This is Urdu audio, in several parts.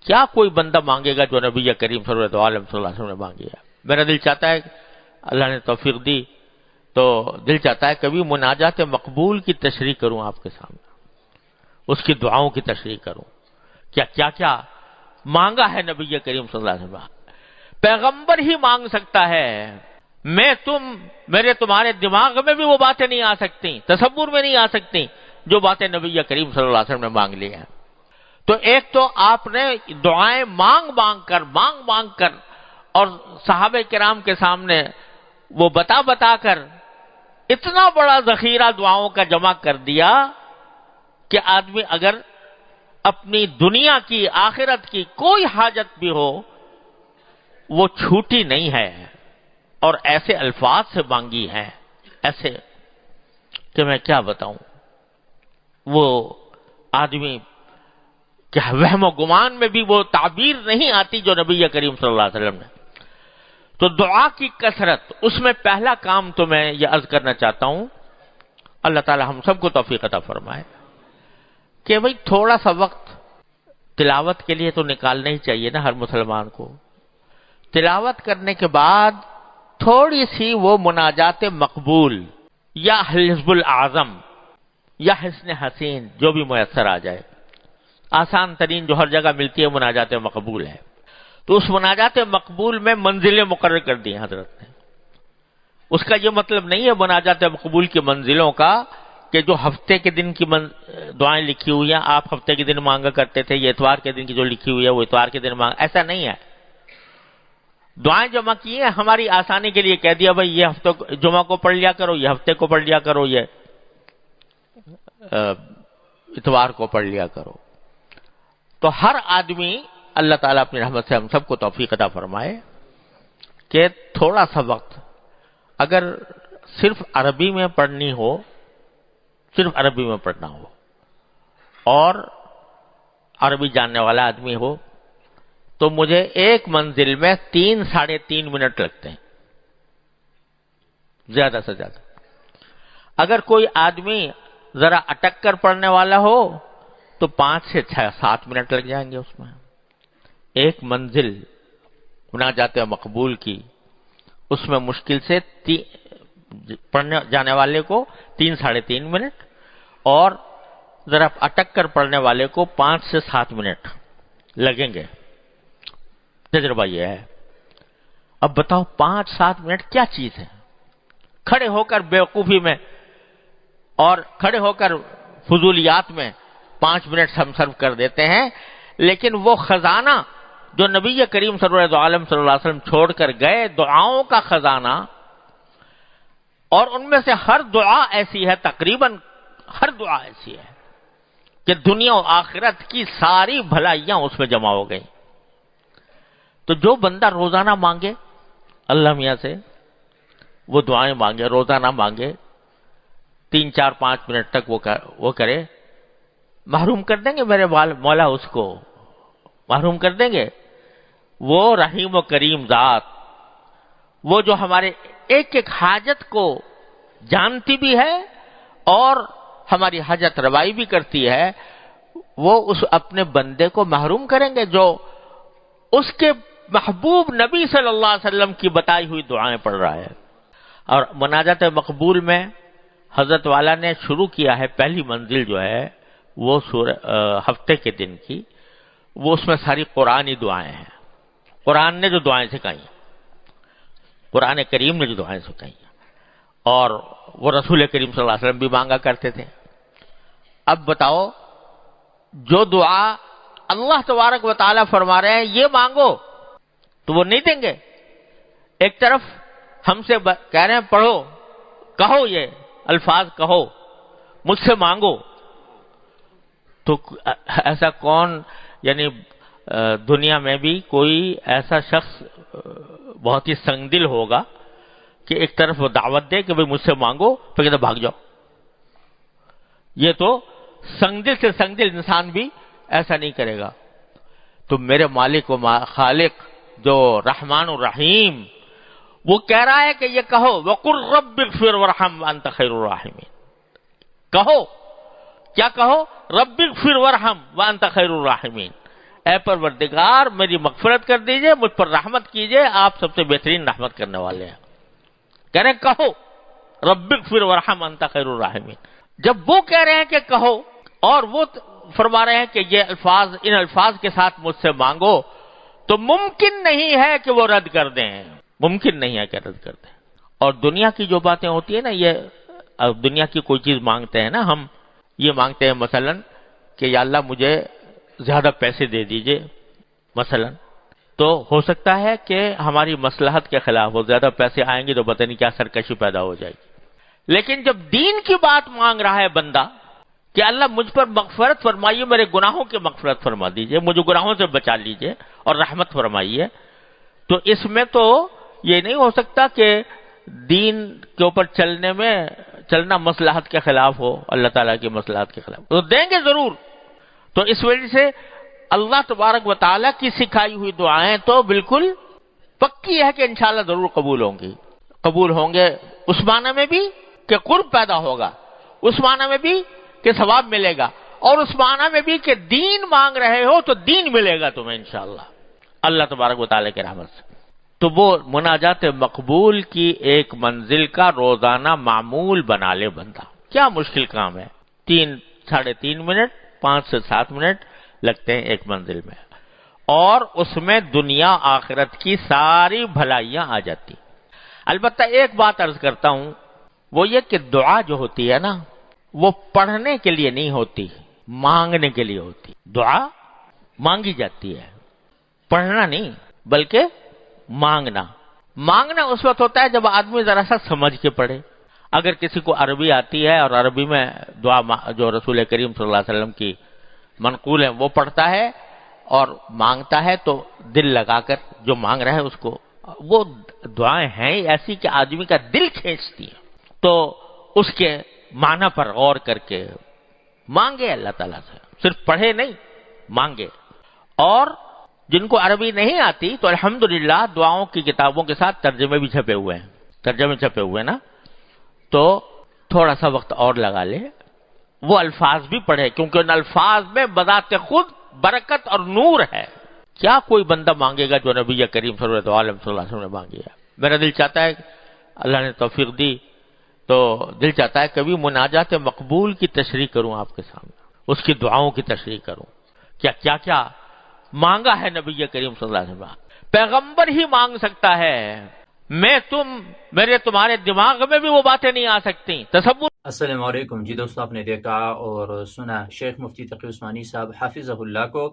کیا کوئی بندہ مانگے گا جو نبی کریم صلی اللہ علیہ وسلم نے مانگی ہے؟ میرا دل چاہتا ہے، اللہ نے توفیق دی تو دل چاہتا ہے کبھی مناجات مقبول کی تشریح کروں آپ کے سامنے، اس کی دعاؤں کی تشریح کروں، کیا کیا مانگا ہے نبی کریم صلی اللہ علیہ وسلم۔ پیغمبر ہی مانگ سکتا ہے، میرے تمہارے دماغ میں بھی وہ باتیں نہیں آ سکتی، تصور میں نہیں آ سکتی جو باتیں نبی کریم صلی اللہ علیہ وسلم نے مانگ لی ہیں۔ تو ایک تو آپ نے دعائیں مانگ کر اور صحابہ کرام کے سامنے وہ بتا کر اتنا بڑا ذخیرہ دعاؤں کا جمع کر دیا کہ آدمی اگر اپنی دنیا کی، آخرت کی کوئی حاجت بھی ہو وہ چھوٹی نہیں ہے، اور ایسے الفاظ سے مانگی ہیں، ایسے کہ میں کیا بتاؤں، وہ آدمی کیا وہم و گمان میں بھی وہ تعبیر نہیں آتی جو نبی کریم صلی اللہ علیہ وسلم نے۔ تو دعا کی کثرت، اس میں پہلا کام تو میں یہ عرض کرنا چاہتا ہوں، اللہ تعالی ہم سب کو توفیق عطا فرمائے کہ بھئی تھوڑا سا وقت تلاوت کے لیے تو نکالنا ہی چاہیے نا ہر مسلمان کو۔ تلاوت کرنے کے بعد تھوڑی سی وہ مناجات مقبول یا حزب الاعظم یا حسن حسین جو بھی میسر آ جائے، آسان ترین جو ہر جگہ ملتی ہے مناجات مقبول ہے، تو اس مناجات مقبول میں منزلیں مقرر کر دی ہیں حضرت نے۔ اس کا یہ مطلب نہیں ہے مناجات مقبول کی منزلوں کا کہ جو ہفتے کے دن کی دعائیں لکھی ہوئی ہیں آپ ہفتے کے دن مانگا کرتے تھے، یہ اتوار کے دن کی جو لکھی ہوئی ہے وہ اتوار کے دن مانگا، ایسا نہیں ہے۔ دعائیں جمع کی ہیں ہماری آسانی کے لیے، کہہ دیا بھائی یہ ہفتے جمعہ کو پڑھ لیا کرو، یہ ہفتے کو پڑھ لیا کرو، یہ اتوار کو پڑھ لیا کرو۔ تو ہر آدمی، اللہ تعالیٰ اپنی رحمت سے ہم سب کو توفیق عطا فرمائے کہ تھوڑا سا وقت اگر صرف عربی میں پڑھنی ہو، صرف عربی میں پڑھنا ہو اور عربی جاننے والا آدمی ہو تو مجھے ایک منزل میں 3-3.5 منٹ لگتے ہیں زیادہ سے زیادہ۔ اگر کوئی آدمی ذرا اٹک کر پڑھنے والا ہو تو 5 سے 7 منٹ لگ جائیں گے اس میں۔ ایک منزل مناجات مقبول کی، اس میں مشکل سے پڑھنے جانے والے کو 3-3.5 منٹ اور ذرا اٹک کر پڑھنے والے کو 5 سے 7 منٹ لگیں گے۔ تجربہ یہ ہے۔ اب بتاؤ 5-7 منٹ کیا چیز ہے؟ کھڑے ہو کر بیوقوفی میں اور کھڑے ہو کر فضولیات میں 5 منٹ ہم صرف کر دیتے ہیں، لیکن وہ خزانہ جو نبی کریم صلی اللہ علیہ وسلم چھوڑ کر گئے، دعاؤں کا خزانہ، اور ان میں سے ہر دعا ایسی ہے، تقریباً ہر دعا ایسی ہے کہ دنیا و آخرت کی ساری بھلائیاں اس میں جمع ہو گئیں۔ تو جو بندہ روزانہ مانگے اللہ میاں سے، وہ دعائیں مانگے، روزانہ مانگے، 3-4-5 منٹ تک وہ کرے، محروم کر دیں گے میرے مولا، اس کو محروم کر دیں گے۔ وہ رحیم و کریم ذات، وہ جو ہمارے ایک ایک حاجت کو جانتی بھی ہے اور ہماری حاجت روائی بھی کرتی ہے، وہ اس اپنے بندے کو محروم کریں گے جو اس کے محبوب نبی صلی اللہ علیہ وسلم کی بتائی ہوئی دعائیں پڑھ رہا ہے۔ اور مناجات مقبول میں حضرت والا نے شروع کیا ہے، پہلی منزل جو ہے وہ ہفتے کے دن کی، وہ اس میں ساری قرآنی دعائیں ہیں، قرآن نے جو دعائیں سکھائی ہیں، قرآن کریم نے جو دعائیں سکھائی ہیں، اور وہ رسول کریم صلی اللہ علیہ وسلم بھی مانگا کرتے تھے۔ اب بتاؤ جو دعا اللہ تبارک و تعالیٰ فرما رہے ہیں یہ مانگو تو وہ نہیں دیں گے، ایک طرف ہم سے کہہ رہے ہیں پڑھو، کہو، یہ الفاظ کہو، مجھ سے مانگو، تو ایسا کون، یعنی دنیا میں بھی کوئی ایسا شخص بہت ہی سنگ دل ہوگا کہ ایک طرف وہ دعوت دے کہ بھئی مجھ سے مانگو، پھر کہتے بھاگ جاؤ۔ یہ تو سنگ دل سے سنگ دل انسان بھی ایسا نہیں کرے گا۔ تو میرے مالک و خالق جو رحمان الرحیم، وہ کہہ رہا ہے کہ یہ کہو، وَقُلْ رَبِّ اغْفِرْ وَارْحَمْ وَأَنْتَ خَيْرُ الرَّاحِمِينَ، کہو، کیا کہو؟ رَبِّ اغْفِرْ وَارْحَمْ وَأَنْتَ خَيْرُ الرَّاحِمِينَ، اے پروردگار میری مغفرت کر دیجئے، مجھ پر رحمت کیجئے، آپ سب سے بہترین رحمت کرنے والے ہیں۔ کہہ رہے ہیں کہو رب اغفر ورحم انت خیر الراحمین۔ جب وہ کہہ رہے ہیں کہ کہو اور وہ فرما رہے ہیں کہ یہ الفاظ، ان الفاظ کے ساتھ مجھ سے مانگو، تو ممکن نہیں ہے کہ وہ رد کر دیں، ممکن نہیں ہے کہ رد کر دیں۔ اور دنیا کی جو باتیں ہوتی ہیں نا، یہ دنیا کی کوئی چیز مانگتے ہیں نا ہم، یہ مانگتے ہیں مثلا کہ یا اللہ مجھے زیادہ پیسے دے دیجئے مثلا، تو ہو سکتا ہے کہ ہماری مصلحت کے خلاف ہو، زیادہ پیسے آئیں گے تو پتہ نہیں کیا سرکشی پیدا ہو جائے گی۔ لیکن جب دین کی بات مانگ رہا ہے بندہ کہ اللہ مجھ پر مغفرت فرمائیے، میرے گناہوں کی مغفرت فرما دیجئے، مجھے گناہوں سے بچا لیجئے اور رحمت فرمائیے، تو اس میں تو یہ نہیں ہو سکتا کہ دین کے اوپر چلنا مصلحت کے خلاف ہو، اللہ تعالیٰ کی مصلحت کے خلاف، تو دیں گے ضرور۔ تو اس وجہ سے اللہ تبارک و تعالیٰ کی سکھائی ہوئی دعائیں تو بالکل پکی ہے کہ انشاءاللہ ضرور قبول ہوں گی، قبول ہوں گے، اس معنی میں بھی کہ قرب پیدا ہوگا، اس معنی میں بھی کہ ثواب ملے گا، اور اس معنی میں بھی کہ دین مانگ رہے ہو تو دین ملے گا تمہیں انشاءاللہ اللہ تبارک و تعالیٰ کی رحمت سے۔ تو وہ مناجات مقبول کی ایک منزل کا روزانہ معمول بنا لے بندہ، کیا مشکل کام ہے، 3-3.5 منٹ، 5 سے 7 منٹ لگتے ہیں ایک منزل میں، اور اس میں دنیا آخرت کی ساری بھلائیاں آ جاتی۔ البتہ ایک بات عرض کرتا ہوں، وہ یہ کہ دعا جو ہوتی ہے نا، وہ پڑھنے کے لیے نہیں ہوتی، مانگنے کے لیے ہوتی۔ دعا مانگی جاتی ہے، پڑھنا نہیں بلکہ مانگنا اس وقت ہوتا ہے جب آدمی ذرا سا سمجھ کے پڑھے۔ اگر کسی کو عربی آتی ہے اور عربی میں دعا جو رسول کریم صلی اللہ علیہ وسلم کی منقول ہے وہ پڑھتا ہے اور مانگتا ہے، تو دل لگا کر جو مانگ رہا ہے اس کو، وہ دعائیں ہیں ایسی کہ آدمی کا دل کھینچتی ہیں، تو اس کے معنی پر غور کر کے مانگے اللہ تعالیٰ سے، صرف پڑھے نہیں مانگے۔ اور جن کو عربی نہیں آتی تو الحمدللہ دعاؤں کی کتابوں کے ساتھ ترجمے بھی چھپے ہوئے ہیں، ترجمے چھپے ہوئے نا، تو تھوڑا سا وقت اور لگا لے، وہ الفاظ بھی پڑھے، کیونکہ ان الفاظ میں بذات خود برکت اور نور ہے۔ کیا کوئی بندہ مانگے گا جو نبی کریم صلی اللہ علیہ وسلم نے مانگی ہے؟ میرا دل چاہتا ہے، اللہ نے توفیق دی تو دل چاہتا ہے کبھی مناجات مقبول کی تشریح کروں آپ کے سامنے، اس کی دعاؤں کی تشریح کروں، کیا کیا مانگا ہے نبی کریم صلی اللہ علیہ وسلم۔ پیغمبر ہی مانگ سکتا ہے، میرے تمہارے دماغ میں بھی وہ باتیں نہیں آ سکتی، تصور۔ السلام علیکم جی دوستو، آپ نے دیکھا اور سنا شیخ مفتی تقی عثمانی صاحب حافظہ اللہ کو،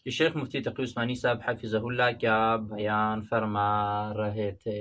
کہ شیخ مفتی تقی عثمانی صاحب حافظہ اللہ کیا بیان فرما رہے تھے۔